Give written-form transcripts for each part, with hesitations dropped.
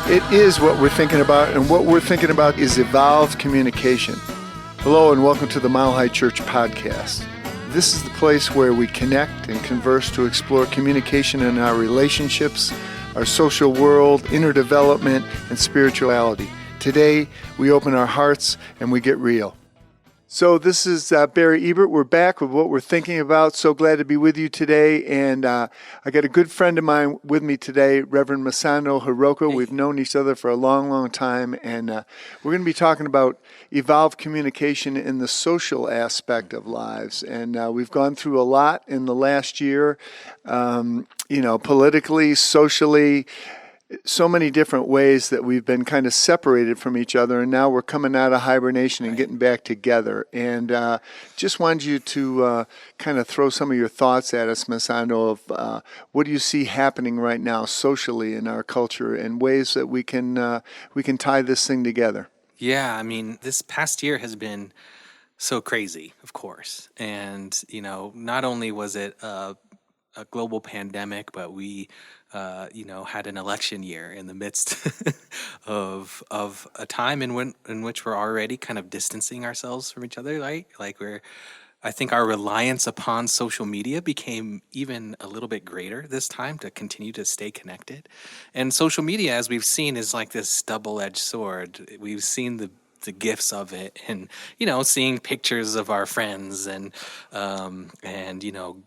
It is what we're thinking about, and what we're thinking about is evolved communication. Hello, and welcome to the Mile High Church podcast. This is the place where we connect and converse to explore communication in our relationships, our social world, inner development, and spirituality. Today, we open our hearts and we get real. So this is Barry Ebert. We're back with what we're thinking about. So glad to be with you today. And I got a good friend of mine with me today, Reverend Masano Hiroko. We've known each other for a long, long time. And we're going to be talking about evolved communication in the social aspect of lives. And we've gone through a lot in the last year, politically, socially, so many different ways that we've been kind of separated from each other, and now we're coming out of hibernation and getting back together. And just wanted you to kind of throw some of your thoughts at us, Masano, of what do you see happening right now socially in our culture and ways that we can tie this thing together. Yeah, I mean, this past year has been so crazy, of course. And, not only was it a global pandemic, but we had an election year in the midst of a time in which we're already kind of distancing ourselves from each other, right? I think our reliance upon social media became even a little bit greater this time to continue to stay connected. And social media, as we've seen, is like this double-edged sword. We've seen the gifts of it, and seeing pictures of our friends and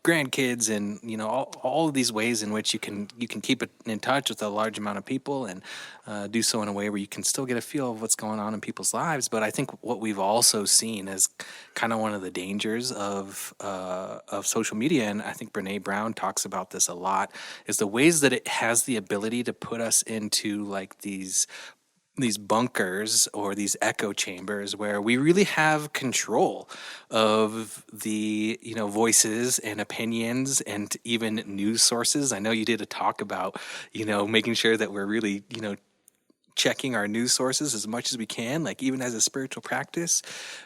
grandkids, and all of these ways in which you can keep in touch with a large amount of people, and do so in a way where you can still get a feel of what's going on in people's lives. But I think what we've also seen is kind of one of the dangers of social media, and I think Brene Brown talks about this a lot, is the ways that it has the ability to put us into like these bunkers or these echo chambers where we really have control of the voices and opinions and even news sources. I know you did a talk about making sure that we're really checking our news sources as much as we can, like even as a spiritual practice.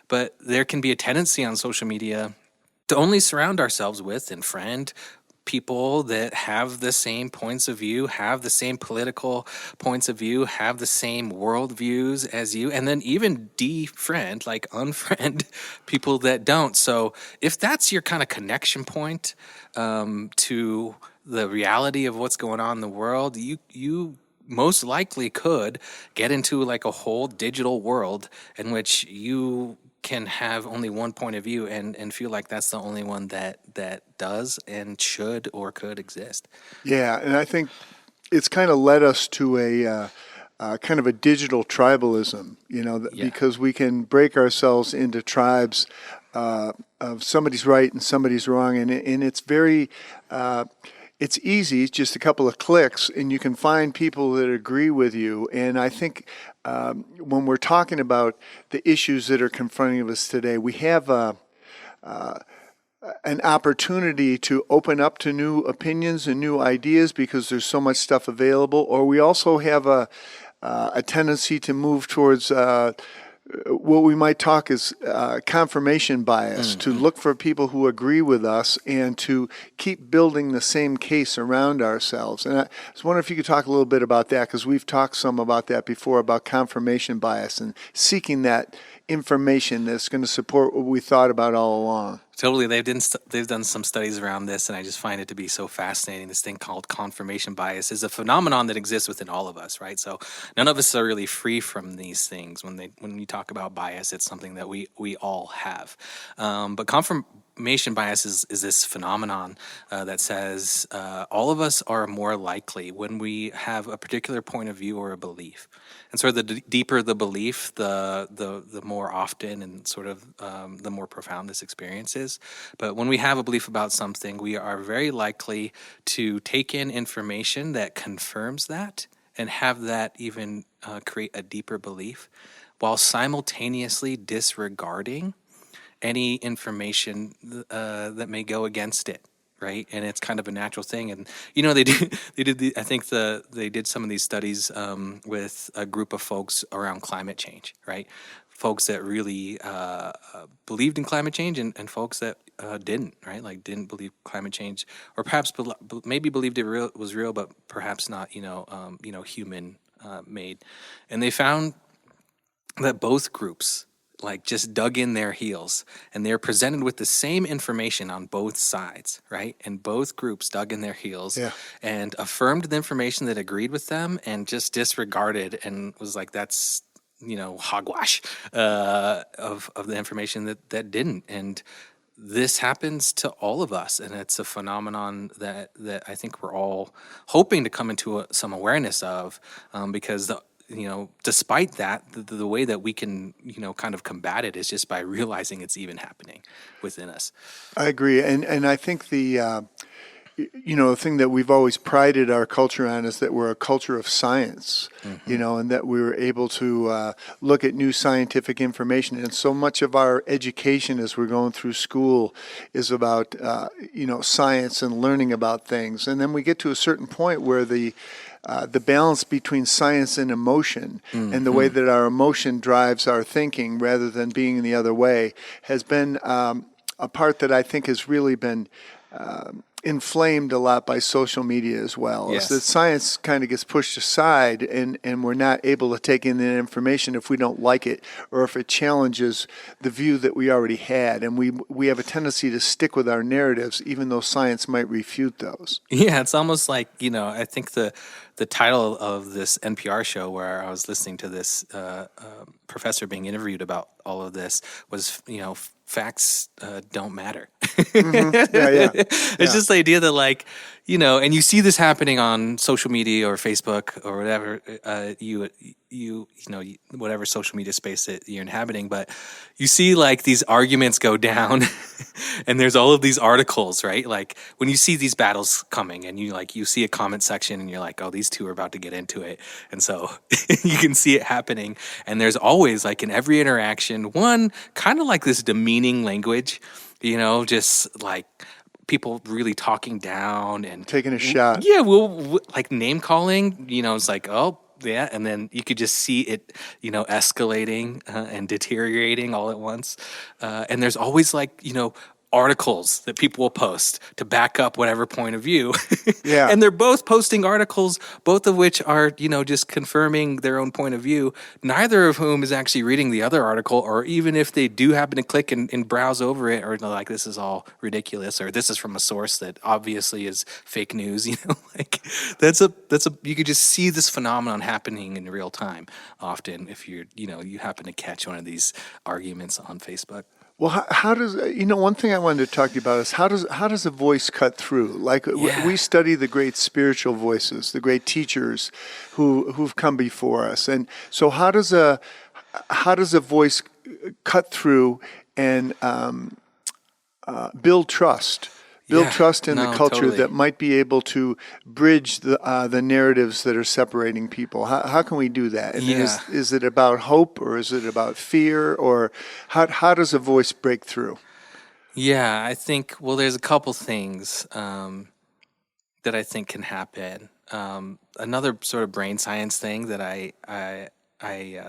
But there can be a tendency on social media to only surround ourselves with and friend people that have the same points of view, have the same political points of view, have the same world views as you, and then even unfriend people that don't. So if that's your kind of connection point to the reality of what's going on in the world, you most likely could get into like a whole digital world in which you can have only one point of view and feel like that's the only one that does and should or could exist. Yeah, and I think it's kind of led us to a kind of a digital tribalism, because we can break ourselves into tribes of somebody's right and somebody's wrong, and it's very it's easy, just a couple of clicks, and you can find people that agree with you. And I think when we're talking about the issues that are confronting us today, we have an opportunity to open up to new opinions and new ideas because there's so much stuff available. Or we also have a tendency to move towards what we might talk as confirmation bias, to look for people who agree with us and to keep building the same case around ourselves. And I was wondering if you could talk a little bit about that, because we've talked some about that before, about confirmation bias and seeking that information that's going to support what we thought about all along. Totally. They've done some studies around this, and I just find it to be so fascinating. This thing called confirmation bias is a phenomenon that exists within all of us, right? So none of us are really free from these things. When you talk about bias, it's something that we all have. But confirmation bias is this phenomenon that says all of us are more likely when we have a particular point of view or a belief. And sort of the deeper the belief, the more often and sort of the more profound this experience is. But when we have a belief about something, we are very likely to take in information that confirms that and have that even create a deeper belief, while simultaneously disregarding any information that may go against it. Right, and it's kind of a natural thing, and they did some of these studies with a group of folks around climate change, right? Folks that really believed in climate change and folks that didn't, right? Like didn't believe climate change, or perhaps maybe believed it was real, but perhaps not, human made, and they found that both groups like just dug in their heels, and they're presented with the same information on both sides, right? And both groups dug in their heels Yeah. and affirmed the information that agreed with them and just disregarded and was like, that's, hogwash of the information that didn't. And this happens to all of us, and it's a phenomenon that I think we're all hoping to come into some awareness of, because despite that, the way that we can kind of combat it is just by realizing it's even happening within us. I agree, and I think the thing that we've always prided our culture on is that we're a culture of science, and that we were able to look at new scientific information. And so much of our education as we're going through school is about, science and learning about things. And then we get to a certain point where the balance between science and emotion, and the way that our emotion drives our thinking rather than being the other way, has been a part that I think has really been inflamed a lot by social media as well. Yes. Is that science kind of gets pushed aside, and we're not able to take in the information if we don't like it, or if it challenges the view that we already had. And we have a tendency to stick with our narratives, even though science might refute those. Yeah, it's almost like, I think the title of this NPR show where I was listening to this professor being interviewed about all of this was, facts don't matter. Yeah. It's just the idea that, like, and you see this happening on social media or Facebook or whatever, whatever social media space that you're inhabiting, but you see like these arguments go down and there's all of these articles, right? Like when you see these battles coming and you see a comment section and you're like, oh, these two are about to get into it. And so you can see it happening. And there's always, like, in every interaction, one kind of like this demeaning language, just like people really talking down and Taking a shot. Yeah, well, like name calling, it's like, oh, yeah. And then you could just see it, escalating and deteriorating all at once. And there's always like, articles that people will post to back up whatever point of view. Yeah. And they're both posting articles, both of which are, just confirming their own point of view, neither of whom is actually reading the other article, or even if they do happen to click and browse over it, or like, this is all ridiculous, or this is from a source that obviously is fake news, like you could just see this phenomenon happening in real time often if you happen to catch one of these arguments on Facebook. Well, how does one thing I wanted to talk to you about is how does a voice cut through? Like we study the great spiritual voices, the great teachers who've come before us, and so how does a voice cut through and build trust? Build trust in the culture totally. that might be able to bridge the narratives that are separating people. How can we do that? And is it about hope, or is it about fear, or how does a voice break through? Yeah, I think, there's a couple things that I think can happen. Another sort of brain science thing that I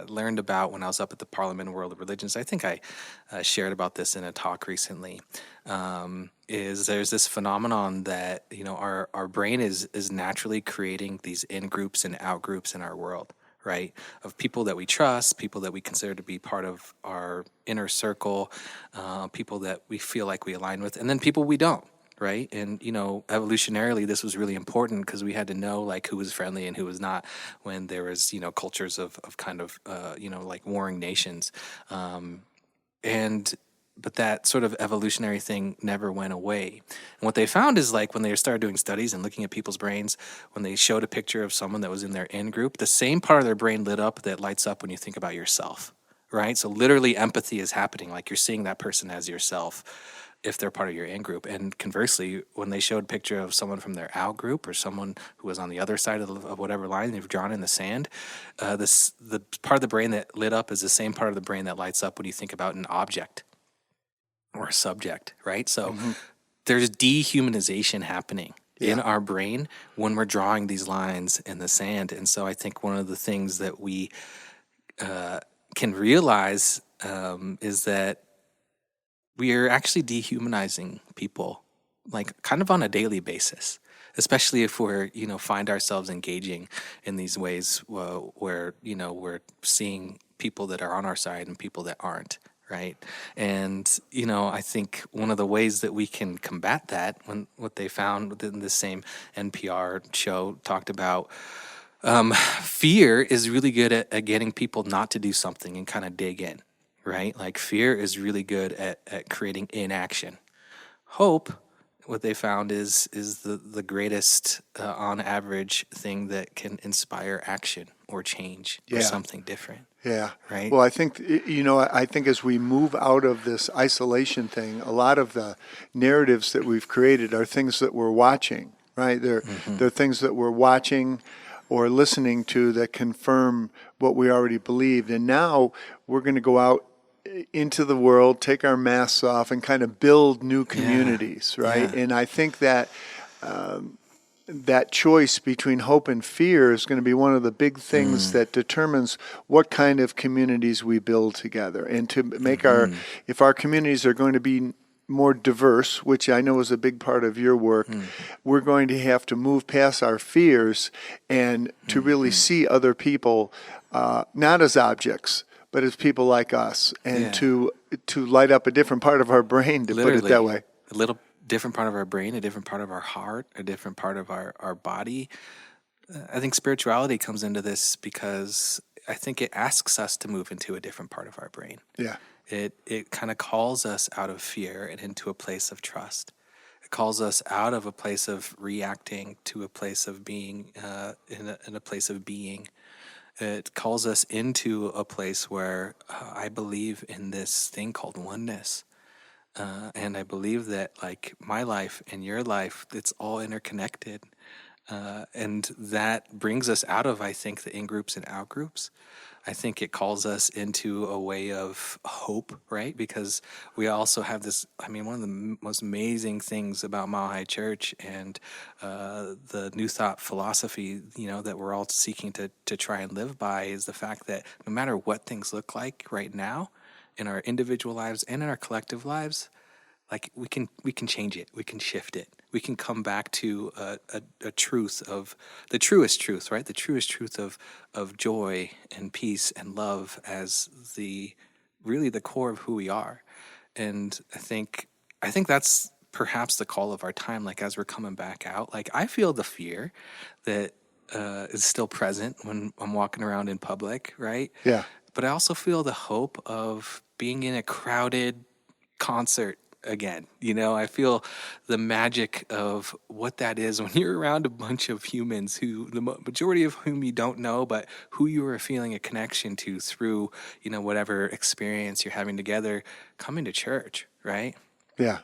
learned about when I was up at the Parliament World of Religions, I think I shared about this in a talk recently, is there's this phenomenon that, our brain is naturally creating these in-groups and out-groups in our world, right? Of people that we trust, people that we consider to be part of our inner circle, people that we feel like we align with, and then people we don't. Right. And, evolutionarily, this was really important because we had to know like who was friendly and who was not when there was, cultures of kind of, like warring nations. But that sort of evolutionary thing never went away. And what they found is like when they started doing studies and looking at people's brains, when they showed a picture of someone that was in their in group, the same part of their brain lit up that lights up when you think about yourself. Right. So literally empathy is happening. Like you're seeing that person as yourself if they're part of your in-group. And conversely, when they showed a picture of someone from their out-group or someone who was on the other side of whatever line they've drawn in the sand, the part of the brain that lit up is the same part of the brain that lights up when you think about an object or a subject, right? So there's dehumanization happening in our brain when we're drawing these lines in the sand. And so I think one of the things that we can realize is that we are actually dehumanizing people, like kind of on a daily basis. especially if we're, find ourselves engaging in these ways where, we're seeing people that are on our side and people that aren't. Right. And, I think one of the ways that we can combat that, when what they found within the same NPR show talked about, fear is really good at getting people not to do something and kind of dig in. Right. Like fear is really good at creating inaction. Hope, what they found is the greatest on average thing that can inspire action or change or Yeah. something different. Yeah. Right. Well, I think, I think as we move out of this isolation thing, a lot of the narratives that we've created are things that we're watching, right? They're things that we're watching or listening to that confirm what we already believed. And now we're going to go out into the world, take our masks off, and kind of build new communities, right? Yeah. And I think that that choice between hope and fear is going to be one of the big things that determines what kind of communities we build together. And to make if our communities are going to be more diverse, which I know is a big part of your work, we're going to have to move past our fears and to really see other people not as objects, but as people like us, and to light up a different part of our brain, to put it that way. A little different part of our brain, a different part of our heart, a different part of our body. I think spirituality comes into this because I think it asks us to move into a different part of our brain. Yeah. It kind of calls us out of fear and into a place of trust. It calls us out of a place of reacting to a place of being, in a place of being. It calls us into a place where I believe in this thing called oneness. And I believe that, like, my life and your life, it's all interconnected. And that brings us out of, I think, the in-groups and out-groups. I think it calls us into a way of hope, right? Because we also have this, one of the most amazing things about Mile High Church and the New Thought philosophy, that we're all seeking to try and live by, is the fact that no matter what things look like right now in our individual lives and in our collective lives, like we can change it, we can shift it, we can come back to a truth of the truest truth, right? The truest truth of joy and peace and love as really the core of who we are. And I think that's perhaps the call of our time. Like, as we're coming back out, like, I feel the fear that is still present when I'm walking around in public, right? Yeah. But I also feel the hope of being in a crowded concert again. I feel the magic of what that is when you're around a bunch of humans who, the majority of whom you don't know, but who you are feeling a connection to through, whatever experience you're having together, coming to church, right? Yeah.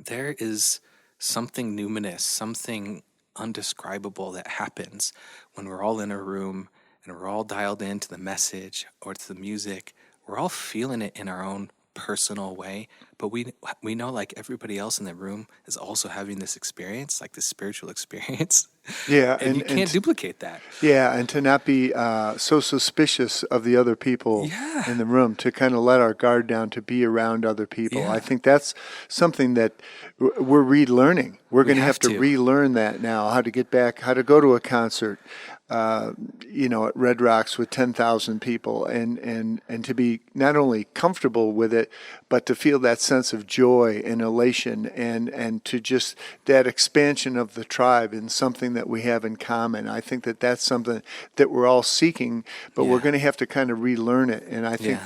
There is something numinous, something undescribable that happens when we're all in a room and we're all dialed into the message or to the music. We're all feeling it in our own personal way, but we know, like, everybody else in the room is also having this experience, like this spiritual experience. Yeah. and you can't duplicate that. Yeah, and to not be so suspicious of the other people in the room, to kind of let our guard down, to be around other people. Yeah. I think that's something that we're relearning. We're going to have to relearn that now, how to get back, how to go to a concert, at Red Rocks with 10,000 people, and to be not only comfortable with it, but to feel that sense of joy and elation, and to just that expansion of the tribe in something that we have in common. I think that that's something that we're all seeking, but we're going to have to kind of relearn it. And I think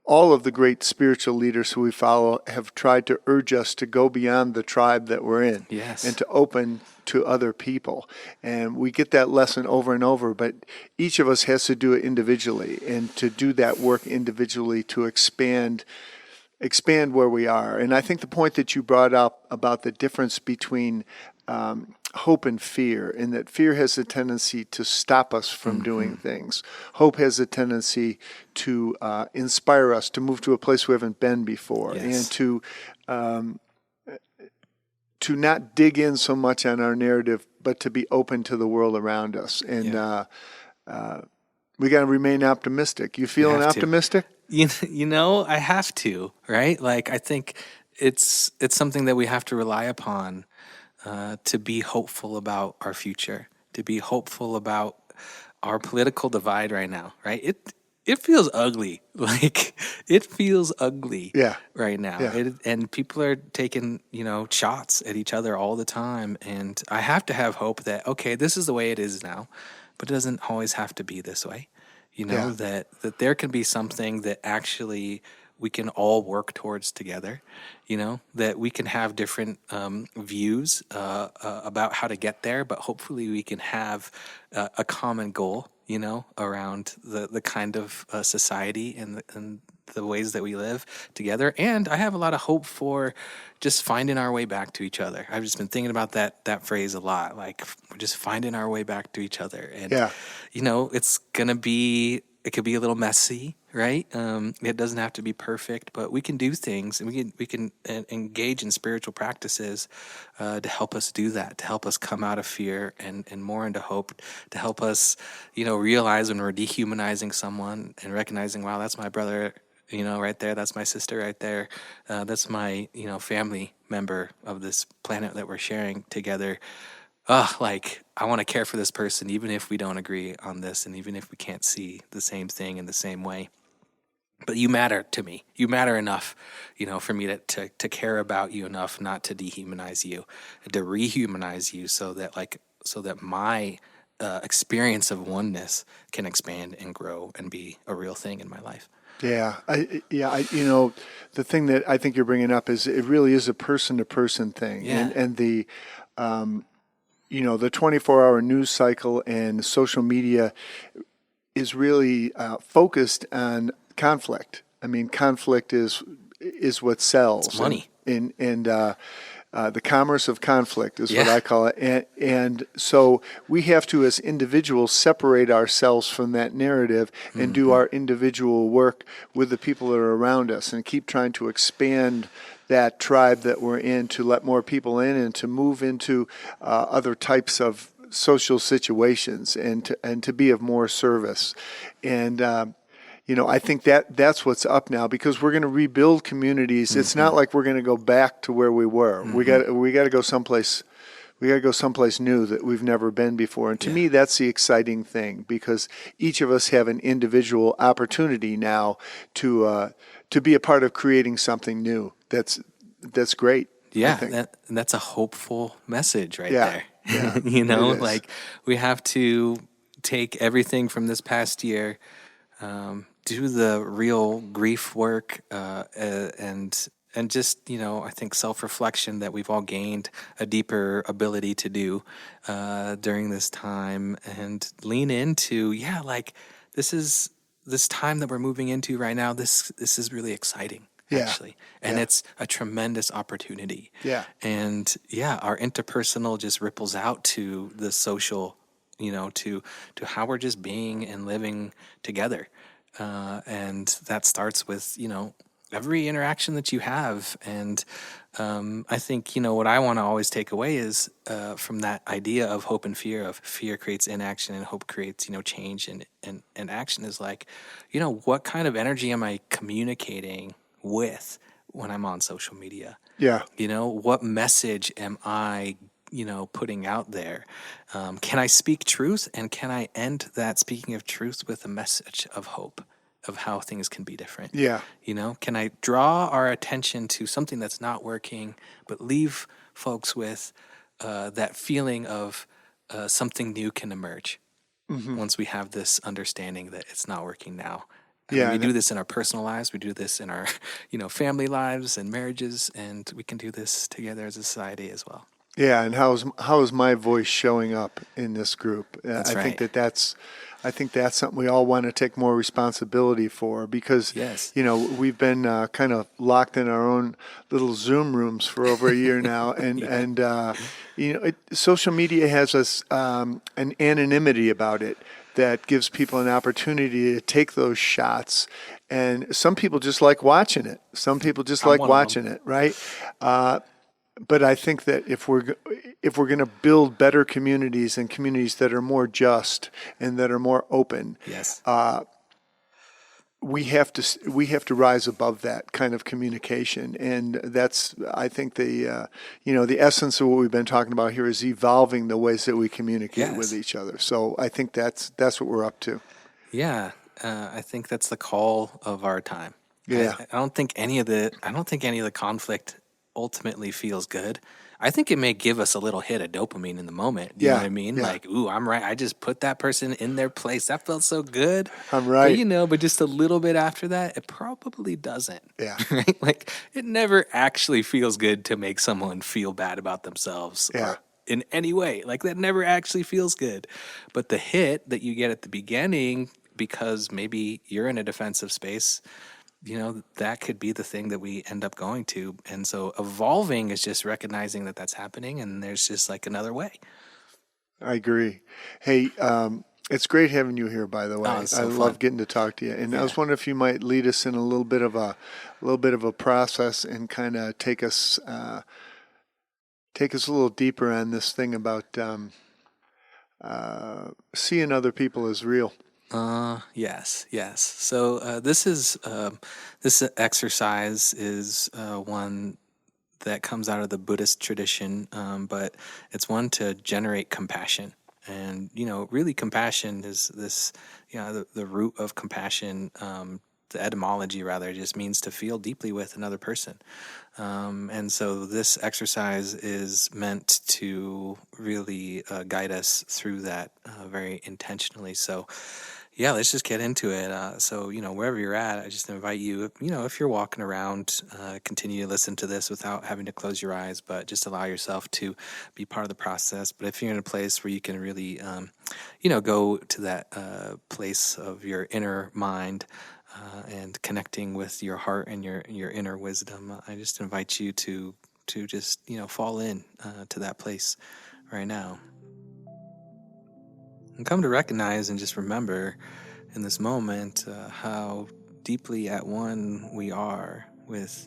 all of the great spiritual leaders who we follow have tried to urge us to go beyond the tribe that we're in, and to open to other people. And we get that lesson over and over, but each of us has to do it individually, and to do that work individually to expand where we are. And I think the point that you brought up about the difference between hope and fear, and that fear has a tendency to stop us from doing things. Hope has a tendency to inspire us to move to a place we haven't been before, and to not dig in so much on our narrative, but to be open to the world around us. And we got to remain optimistic. You feeling optimistic? I have to, right? Like, I think it's something that we have to rely upon. to be hopeful about our future, to be hopeful about our political divide right now, right? It feels ugly. Like it feels ugly Yeah. right now. Yeah. And people are taking, shots at each other all the time. And I have to have hope that, okay, this is the way it is now, but it doesn't always have to be this way. Yeah. That there can be something that actually we can all work towards together, that we can have different views about how to get there, but hopefully we can have a common goal, around the kind of society and the ways that we live together. And I have a lot of hope for just finding our way back to each other. I've just been thinking about that phrase a lot, like we're just finding our way back to each other. And, Yeah. it could be a little messy, right? It doesn't have to be perfect, but we can do things, and we can engage in spiritual practices to help us do that, to help us come out of fear and more into hope, to help us, realize when we're dehumanizing someone and recognizing, wow, that's my brother, right there, that's my sister right there, that's my, family member of this planet that we're sharing together. Like I want to care for this person, even if we don't agree on this, and even if we can't see the same thing in the same way. But you matter to me. You matter enough, for me to care about you enough, not to dehumanize you, to rehumanize you, so that my experience of oneness can expand and grow and be a real thing in my life. Yeah, the thing that I think you're bringing up is it really is a person-to-person thing, Yeah. and the 24-hour news cycle and social media is really focused on conflict. I mean, conflict is what sells. It's money. And the commerce of conflict is what I call it. And so we have to, as individuals, separate ourselves from that narrative and do our individual work with the people that are around us and keep trying to expand that tribe that we're in, to let more people in and to move into other types of social situations and to be of more service. And I think that's what's up now, because we're going to rebuild communities. It's not like we're going to go back to where we were. We got to go someplace. We got to go someplace new that we've never been before. And to me, that's the exciting thing, because each of us have an individual opportunity now to be a part of creating something new. That's great. Yeah, that's a hopeful message right there. Yeah, like we have to take everything from this past year, do the real grief work, and just, I think self-reflection that we've all gained a deeper ability to do during this time, and lean into, like this time that we're moving into right now. This is really exciting. Actually. And it's a tremendous opportunity. Yeah. And our interpersonal just ripples out to the social, to how we're just being and living together. And that starts with, every interaction that you have. And I think, what I want to always take away is from that idea of hope and fear, of fear creates inaction and hope creates, change, and action is like, what kind of energy am I communicating with when I'm on social media? Yeah. What message am I, putting out there? Can I speak truth, and can I end that speaking of truth with a message of hope, of how things can be different? Yeah. Can I draw our attention to something that's not working, but leave folks with that feeling of something new can emerge once we have this understanding that it's not working now. We do this in our personal lives. We do this in our, family lives and marriages, and we can do this together as a society as well. Yeah, and how is my voice showing up in this group? That's right. I think that's something we all want to take more responsibility for, because we've been kind of locked in our own little Zoom rooms for over a year now, and social media has us an anonymity about it that gives people an opportunity to take those shots. And some people just like watching it. Some people just like watching it, right? But I think that if we're going to build better communities, and communities that are more just and that are more open, we have to rise above that kind of communication, and that's, I think, the essence of what we've been talking about here is evolving the ways that we communicate with Yes. each other. So I think that's what we're up to. Yeah, I think that's the call of our time. Yeah. I don't think any of the conflict ultimately feels good. I think it may give us a little hit of dopamine in the moment. Do you know Yeah. what I mean? Yeah. Like, ooh, I'm right. I just put that person in their place. That felt so good. I'm right. But just a little bit after that, it probably doesn't. Yeah. Right? Like, it never actually feels good to make someone feel bad about themselves Yeah. or in any way. Like, that never actually feels good. But the hit that you get at the beginning, because maybe you're in a defensive space, that could be the thing that we end up going to. And so evolving is just recognizing that that's happening, and there's just like another way. I agree. Hey, it's great having you here, by the way. Oh, it's I so love fun. getting to talk to you. And I Yeah. was wondering if you might lead us in a little bit of a process and kind of take us a little deeper on this thing about seeing other people as real. Yes. So this exercise is one that comes out of the Buddhist tradition, but it's one to generate compassion. And, really compassion is this, the root of compassion, the etymology rather, just means to feel deeply with another person. And so this exercise is meant to really guide us through that very intentionally. So, yeah, let's just get into it. So, wherever you're at, I just invite you, if you're walking around, continue to listen to this without having to close your eyes, but just allow yourself to be part of the process. But if you're in a place where you can really, go to that place of your inner mind and connecting with your heart and your inner wisdom, I just invite you to just, fall in to that place right now. And come to recognize and just remember in this moment how deeply at one we are with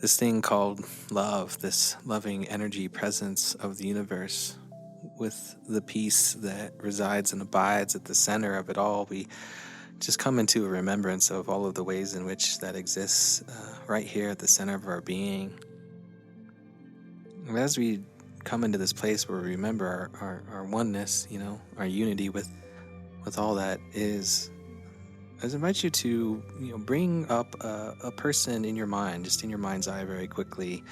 this thing called love, this loving energy presence of the universe, with the peace that resides and abides at the center of it all. We just come into a remembrance of all of the ways in which that exists right here at the center of our being. And as we come into this place where we remember our oneness, our unity with all that is, I invite you to bring up a person in your mind, just in your mind's eye very quickly,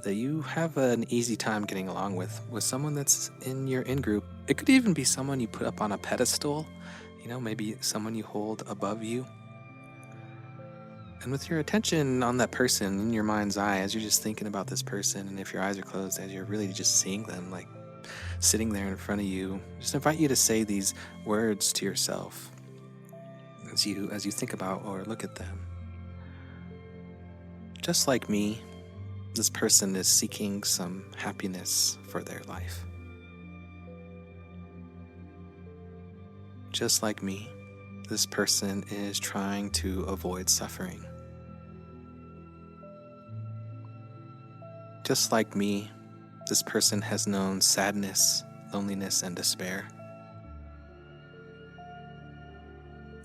that you have an easy time getting along with someone that's in your in-group. It could even be someone you put up on a pedestal, maybe someone you hold above you. And with your attention on that person in your mind's eye, as you're just thinking about this person, and if your eyes are closed, as you're really just seeing them, like sitting there in front of you, just invite you to say these words to yourself as you think about or look at them. Just like me, this person is seeking some happiness for their life. Just like me, this person is trying to avoid suffering. Just like me, this person has known sadness, loneliness, and despair.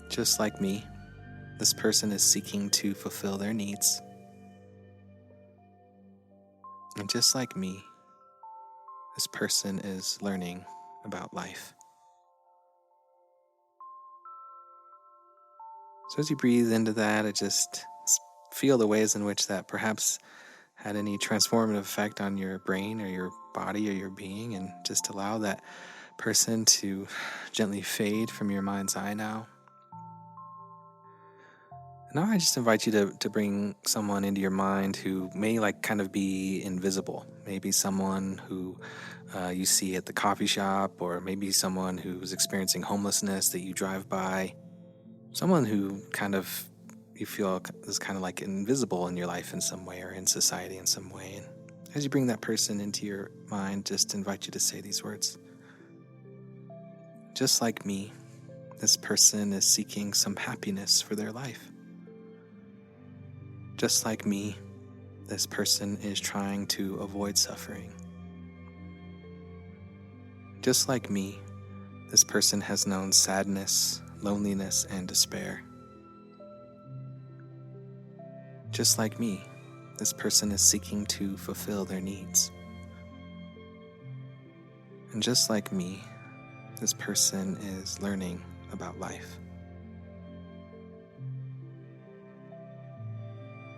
Just like me, this person is seeking to fulfill their needs. And just like me, this person is learning about life. So as you breathe into that, just feel the ways in which that perhaps had any transformative effect on your brain or your body or your being, and just allow that person to gently fade from your mind's eye now. Now I just invite you to bring someone into your mind who may kind of be invisible. Maybe someone who you see at the coffee shop, or maybe someone who's experiencing homelessness that you drive by. Someone who kind of you feel is kind of like invisible in your life in some way, or in society in some way. And as you bring that person into your mind, just invite you to say these words. Just like me, this person is seeking some happiness for their life. Just like me, this person is trying to avoid suffering. Just like me, this person has known sadness, loneliness, and despair. just like me, this person is seeking to fulfill their needs. And just like me, this person is learning about life.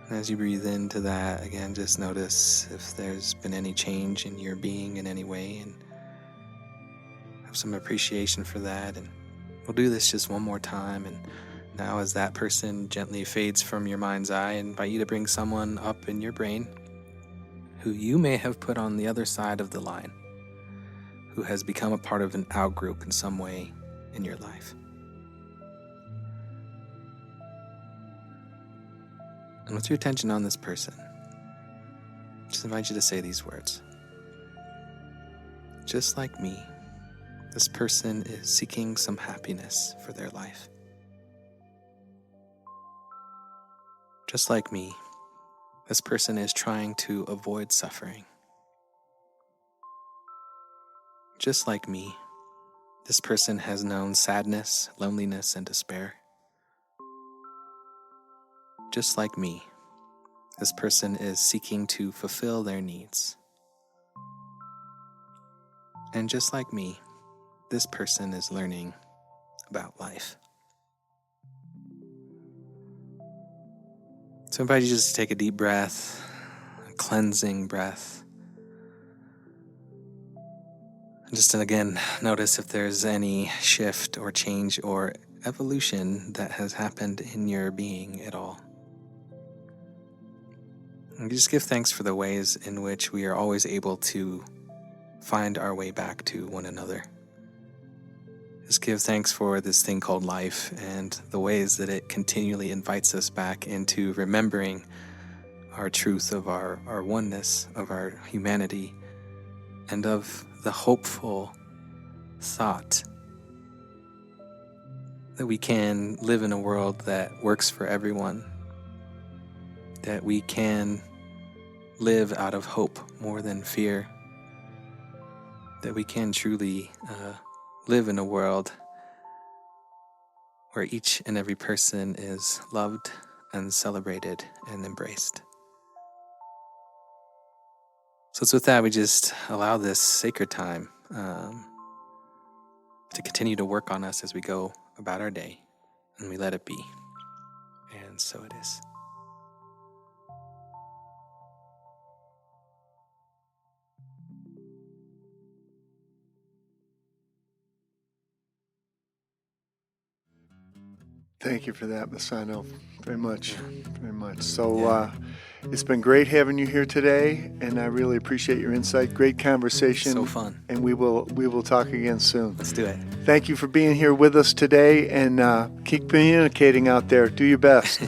And as you breathe into that, again, just notice if there's been any change in your being in any way, and have some appreciation for that. And we'll do this just one more time. And now as that person gently fades from your mind's eye, I invite you to bring someone up in your brain who you may have put on the other side of the line, who has become a part of an out-group in some way in your life. And with your attention on this person, just invite you to say these words. Just like me, this person is seeking some happiness for their life. Just like me, this person is trying to avoid suffering. Just like me, this person has known sadness, loneliness, and despair. Just like me, this person is seeking to fulfill their needs. And just like me, this person is learning about life. So I invite you just to take a deep breath, a cleansing breath. And just to, again, notice if there's any shift or change or evolution that has happened in your being at all. And just give thanks for the ways in which we are always able to find our way back to one another. Just give thanks for this thing called life and the ways that it continually invites us back into remembering our truth of our oneness, of our humanity, and of the hopeful thought that we can live in a world that works for everyone, that we can live out of hope more than fear, that we can truly live in a world where each and every person is loved and celebrated and embraced. So it's with that we just allow this sacred time to continue to work on us as we go about our day, and we let it be. And so it is. Thank you for that, Masano. Very much. Very much. So it's been great having you here today, and I really appreciate your insight. Great conversation. So fun. And we will talk again soon. Let's do it. Thank you for being here with us today, and keep communicating out there. Do your best.